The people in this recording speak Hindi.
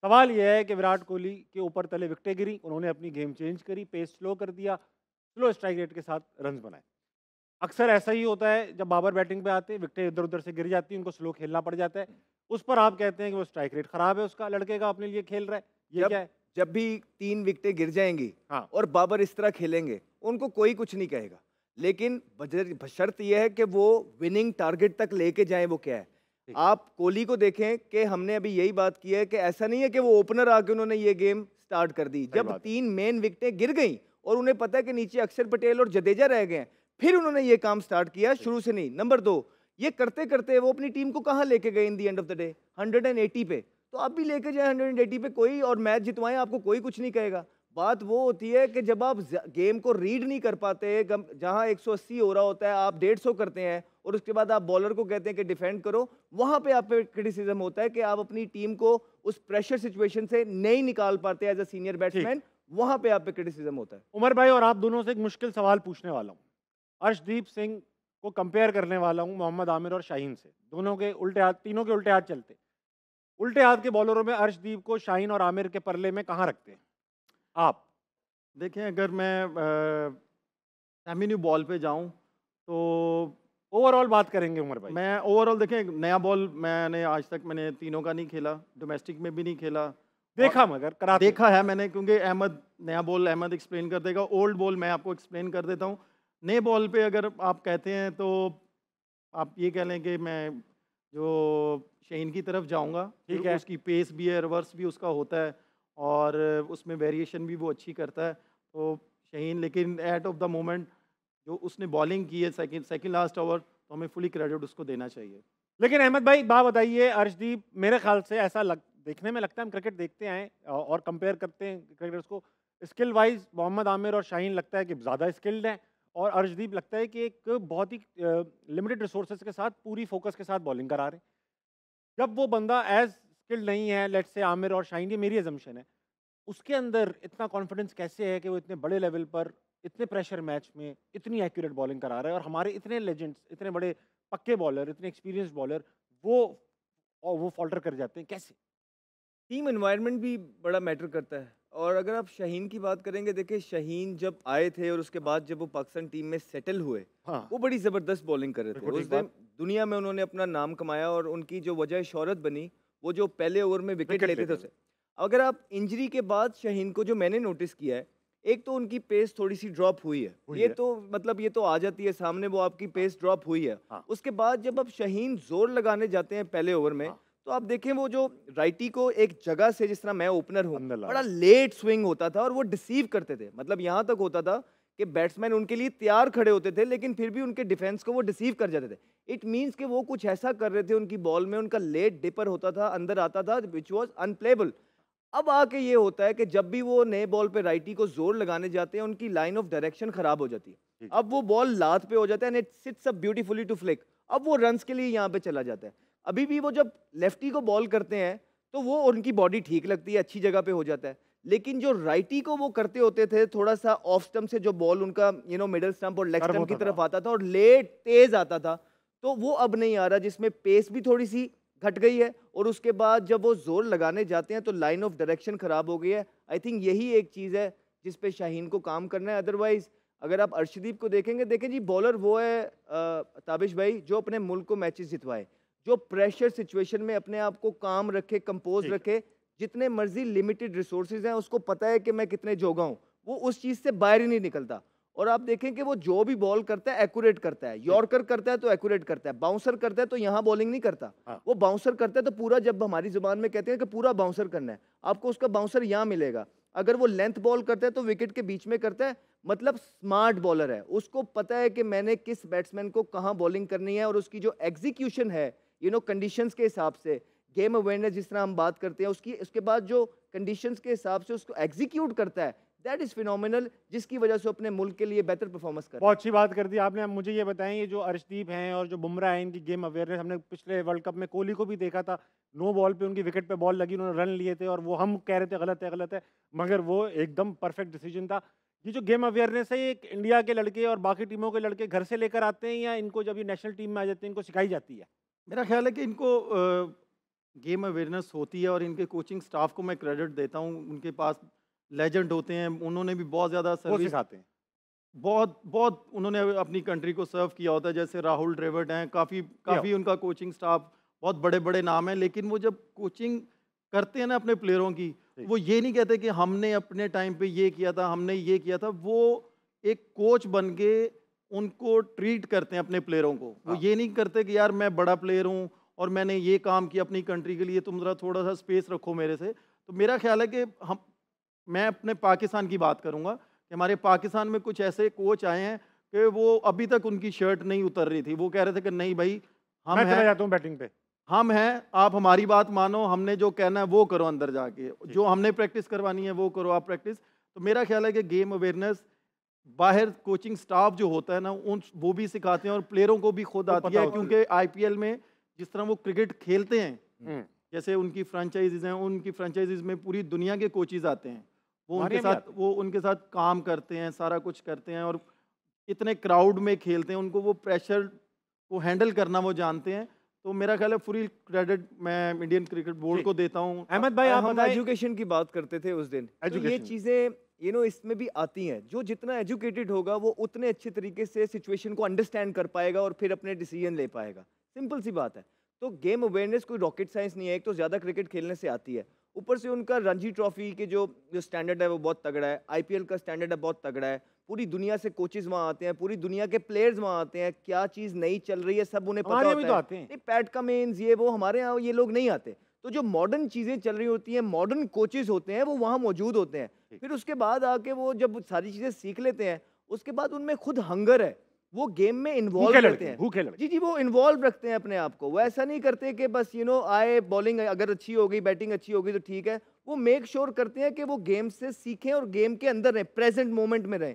सवाल ये है कि विराट कोहली के ऊपर तले विकेटें गिरी, उन्होंने अपनी गेम चेंज करी, पेस स्लो कर दिया, स्लो स्ट्राइक रेट के साथ रन्स बनाए। अक्सर ऐसा ही होता है जब बाबर बैटिंग पे आते हैं, विकेटें इधर-उधर से गिर जाती हैं, उनको स्लो खेलना पड़ जाता है। उस पर आप कहते हैं कि वो स्ट्राइक रेट खराब है उसका, लड़के का अपने लिए खेल रहा है, ये जब क्या है? जब भी 3 विकेटें गिर जाएँगी हाँ, और बाबर इस तरह खेलेंगे, उनको कोई कुछ नहीं कहेगा। लेकिन शर्त ये है कि वो विनिंग टारगेट तक लेके जाएँ, वो क्या है? ठीक, आप कोहली को देखें कि हमने अभी यही बात की है कि ऐसा नहीं है कि वो ओपनर आके उन्होंने ये गेम स्टार्ट कर दी। सही जब बात है। 3 मेन विकेटें गिर गईं और उन्हें पता है कि नीचे अक्षर पटेल और जडेजा रह गए हैं, फिर उन्होंने ये काम स्टार्ट किया, ठीक, शुरू से नहीं। नंबर 2, ये करते-करते वो अपनी टीम को कहाँ लेके गए in the end of the day? 180 पे। तो आप भी लेके जाएँ 180 पे, कोई और मैच जितवाएँ, आपको कोई कुछ नहीं कहेगा। बात वो होती है कि जब आप गेम को रीड नहीं कर पाते, जहां 180 हो रहा होता है, आप 150 करते हैं और उसके बाद आप बॉलर को कहते हैं कि डिफेंड करो, वहां पे आप पे क्रिटिसिज्म होता है कि आप अपनी टीम को उस प्रेशर सिचुएशन से नहीं निकाल पाते एज अ सीनियर ठीक। बैट्समैन। वहां पे आप पे क्रिटिसिज्म होता है। उमर भाई और आप दोनों से एक मुश्किल सवाल पूछने वाला हूँ। अर्शदीप सिंह को कंपेयर करने वाला हूँ मोहम्मद आमिर और शाहीन से। दोनों के उल्टे हाथ, तीनों के उल्टे हाथ चलते। उल्टे हाथ के बॉलरों में अर्शदीप को शाहीन और आमिर के परले में कहाँ रखते हैं आप? देखें, अगर मैं सेमी न्यू बॉल पे जाऊं तो ओवरऑल बात करेंगे उमर भाई। मैं ओवरऑल, देखें, नया बॉल मैंने आज तक मैंने तीनों का नहीं खेला, डोमेस्टिक में भी नहीं खेला। और देखा मगर कराते। देखा है मैंने, क्योंकि अहमद, नया बॉल अहमद एक्सप्लेन कर देगा, ओल्ड बॉल मैं आपको एक्सप्लेन कर देता हूँ। नए बॉल पे अगर आप कहते हैं तो आप ये कह लें कि मैं जो शहीन की तरफ जाऊंगा, ठीक है। उसकी पेस भी है, रिवर्स भी उसका होता है और उसमें वेरिएशन भी वो अच्छी करता है। तो शहीन, लेकिन एट ऑफ द मोमेंट जो उसने बॉलिंग की है सेकंड सेकंड लास्ट ओवर, तो हमें फुली क्रेडिट उसको देना चाहिए। लेकिन अहमद भाई एक बात बताइए, अर्शदीप मेरे ख्याल से ऐसा देखने में लगता है, हम क्रिकेट देखते हैं और कंपेयर करते हैं क्रिकेटर्स को, स्किल वाइज मोहम्मद आमिर और शाहीन लगता है कि ज़्यादा स्किल्ड हैं और अर्शदीप लगता है कि एक बहुत ही लिमिटेड रिसोर्सेज के साथ पूरी फोकस के साथ बॉलिंग करा रहे हैं। जब वो बंदा एज स्किल्ड नहीं है, लेट्स से आमिर और शाहीन, ये मेरी एजम्पशन है, उसके अंदर इतना कॉन्फिडेंस कैसे है कि वो इतने बड़े लेवल पर इतने प्रेशर मैच में इतनी एक्यूरेट बॉलिंग करा रहा है और हमारे इतने लेजेंड्स, इतने बड़े पक्के बॉलर, इतने एक्सपीरियंस बॉलर वो वो फॉल्टर कर जाते हैं कैसे? टीम एनवायरनमेंट भी बड़ा मैटर करता है। और अगर आप शाहीन की बात करेंगे, देखिए शाहीन जब आए थे और उसके बाद जब वो पाकिस्तान टीम में सेटल हुए, हाँ, वो बड़ी ज़बरदस्त बॉलिंग कर रहे थे। बिल्कुल उस ठीक दिन बात। दुनिया में उन्होंने अपना नाम कमाया और उनकी जो वजह शोहरत बनी, वो जो पहले ओवर में विकेट विकेट लेते थे लेते उसे। थे। अगर आप इंजरी के बाद शाहीन को जो मैंने नोटिस किया है, एक तो उनकी पेस थोड़ी सी ड्रॉप हुई है, हुई ये है। तो मतलब ये तो आ जाती है सामने, वो आपकी हाँ, पेस ड्रॉप हुई है। हाँ, उसके बाद जब अब शाहीन जोर लगाने जाते हैं पहले ओवर में, हाँ, तो आप देखें वो जो राइटी को एक जगह से, जिस तरह मैं ओपनर हूँ, अंदर ला बड़ा रहे हैं। लेट स्विंग होता था और वो डिसीव करते थे। मतलब यहाँ तक होता था कि बैट्समैन उनके लिए तैयार खड़े होते थे, लेकिन फिर भी उनके डिफेंस को वो डिसीव कर जाते थे। इट मीन्स कि वो कुछ ऐसा कर रहे थे उनकी बॉल में, उनका लेट डिपर होता था, अंदर आता था, विच वॉज अनप्लेबल। अब आके ये होता है कि जब भी वो नए बॉल पे राइटी को जोर लगाने जाते हैं, उनकी लाइन ऑफ डायरेक्शन खराब हो जाती है। ठीक है। अब वो बॉल लात पे हो जाता है and it sits up beautifully to flick. अब वो रन्स के लिए यहाँ पे चला जाता है। अभी भी वो जब लेफ्टी को बॉल करते हैं, तो वो उनकी बॉडी ठीक लगती है, अच्छी जगह पे हो जाता है। लेकिन जो राइटी को वो करते होते थे, थोड़ा सा ऑफ स्टंप से जो बॉल उनका मिडल स्टंप और लेग कर्व स्टंप की होता था। तरफ आता था और लेट तेज आता था, तो वो अब नहीं आ रहा, जिसमें पेस भी थोड़ी सी घट गई है और उसके बाद जब वो जोर लगाने जाते हैं तो लाइन ऑफ डायरेक्शन खराब हो गई है। आई थिंक यही एक चीज़ है जिस पे शाहीन को काम करना है। अदरवाइज अगर आप अर्शदीप को देखेंगे, देखें जी, बॉलर वो है ताबिश भाई, जो अपने मुल्क को मैचेस जितवाए, जो प्रेशर सिचुएशन में अपने आप को काम रखे, कंपोज ठीक है। रखे। जितने मर्जी लिमिटेड रिसोर्सेज हैं, उसको पता है कि मैं कितने जोगा हूँ, वो उस चीज़ से बाहर ही नहीं निकलता। और आप देखें कि वो जो भी बॉल करता है एक्यूरेट करता है, ठीक। यॉर्कर करता है तो एक्यूरेट करता है, बाउंसर करता है तो यहाँ बॉलिंग नहीं करता। हाँ, वो बाउंसर करता है तो पूरा, जब हमारी जुबान में कहते हैं कि पूरा बाउंसर करना है, आपको उसका बाउंसर यहाँ मिलेगा। अगर वो लेंथ बॉल करता है तो विकेट के बीच में करता है। मतलब स्मार्ट बॉलर है, उसको पता है कि मैंने किस बैट्समैन को कहाँ बॉलिंग करनी है और उसकी जो एग्जीक्यूशन है कंडीशंस के हिसाब से, गेम अवेयरनेस जिस तरह हम बात करते हैं उसकी, उसके बाद जो कंडीशंस के हिसाब से उसको एग्जीक्यूट करता है, दैट इज फिनोमिनल, जिसकी वजह से अपने मुल्क के लिए बेहतर परफॉर्मेंस कर रहा है। बहुत अच्छी बात कर दी आपने। अब मुझे ये बताएं, ये जो अर्शदीप हैं और जो बुमराह हैं, इनकी गेम अवेयरनेस, हमने पिछले वर्ल्ड कप में कोहली को भी देखा था, नो बॉल पे उनकी विकेट पे बॉल लगी, उन्होंने रन लिए थे और वो हम कह रहे थे गलत है गलत है, मगर वो एकदम परफेक्ट डिसीजन था। ये जो गेम अवेयरनेस है, ये एक इंडिया के लड़के और बाकी टीमों के लड़के घर से लेकर आते हैं या इनको जब ये नेशनल टीम में आ जाते हैं इनको सिखाई जाती है? मेरा ख्याल है कि इनको गेम अवेयरनेस होती है और इनके कोचिंग स्टाफ को मैं क्रेडिट देता हूँ। उनके पास लेजेंड होते हैं, उन्होंने भी बहुत ज़्यादा वो सर्विस, सिखाते हैं। बहुत बहुत उन्होंने अपनी कंट्री को सर्व किया होता है। जैसे राहुल द्रविड़ हैं, काफ़ी उनका कोचिंग स्टाफ, बहुत बड़े बड़े नाम हैं। लेकिन वो जब कोचिंग करते हैं ना अपने प्लेयरों की, ठीक। वो ये नहीं कहते कि हमने अपने टाइम पे ये किया था, हमने ये किया था। वो एक कोच बन के उनको ट्रीट करते हैं अपने प्लेयरों को। वो हाँ। ये नहीं करते कि यार मैं बड़ा प्लेयर हूँ और मैंने ये काम किया अपनी कंट्री के लिए, तुम ज़रा थोड़ा सा स्पेस रखो मेरे से। तो मेरा ख्याल है कि मैं अपने पाकिस्तान की बात करूँगा कि हमारे पाकिस्तान में कुछ ऐसे कोच आए हैं कि वो अभी तक उनकी शर्ट नहीं उतर रही थी। वो कह रहे थे कि नहीं भाई, हम मैं चला हैं, जाता हूँ बैटिंग पे। हम हैं, आप हमारी बात मानो, हमने जो कहना है वो करो अंदर जाके, जो हमने प्रैक्टिस करवानी है वो करो आप प्रैक्टिस। तो मेरा ख्याल है कि गेम अवेयरनेस बाहर कोचिंग स्टाफ जो होता है ना, उन वो भी सिखाते हैं और प्लेयरों को भी खुद वो आती पता है। होती है। क्योंकि आईपीएल में जिस तरह वो क्रिकेट खेलते हैं, हम्म। जैसे उनकी फ्रेंचाइजीज हैं, उनकी फ्रेंचाइजीज में पूरी दुनिया के कोचेज आते हैं। हमारे यहाँ भी आते हैं। वो उनके साथ काम करते हैं, सारा कुछ करते हैं और इतने क्राउड में खेलते हैं, उनको वो प्रेशर को हैंडल करना वो जानते हैं। तो मेरा ख्याल है फुल क्रेडिट मैं इंडियन क्रिकेट बोर्ड जी। को देता हूँ। अहमद भाई आप हम बताएं। एजुकेशन की बात करते थे उस दिन, तो ये Education। चीज़ें इसमें भी आती हैं। जो जितना एजुकेटेड होगा वो उतने अच्छे तरीके से सिचुएशन को अंडरस्टैंड कर पाएगा और फिर अपने डिसीजन ले पाएगा। सिंपल सी बात है। तो गेम अवेयरनेस कोई रॉकेट साइंस नहीं है। एक तो ज़्यादा क्रिकेट खेलने से आती है, ऊपर से उनका रणजी ट्रॉफी के जो स्टैंडर्ड है वो बहुत तगड़ा है, आईपीएल का स्टैंडर्ड है बहुत तगड़ा है। पूरी दुनिया से कोचेज वहाँ आते हैं, पूरी दुनिया के प्लेयर्स वहाँ आते हैं। क्या चीज़ नई चल रही है सब उन्हें पता हमारे यहाँ भी होता तो है। आते हैं। नहीं, पैट कमिंस ये वो, हमारे यहाँ ये लोग नहीं आते। तो जो मॉडर्न चीज़ें चल रही होती हैं, मॉडर्न कोचेज होते हैं, वो वहाँ मौजूद होते हैं। फिर उसके बाद आके वो जब सारी चीज़ें सीख लेते हैं, उसके बाद उनमें खुद हंगर है, वो गेम में इन्वॉल्व भूखे रहते लड़के हैं। भूखे लड़के। जी जी, वो इन्वॉल्व रखते हैं अपने आप को। वो ऐसा नहीं करते कि बस आए, बॉलिंग अगर अच्छी हो गई, बैटिंग अच्छी हो गई तो ठीक है। वो मेक श्योर करते हैं कि वो गेम से सीखें और गेम के अंदर रहें, प्रेजेंट मोमेंट में रहें।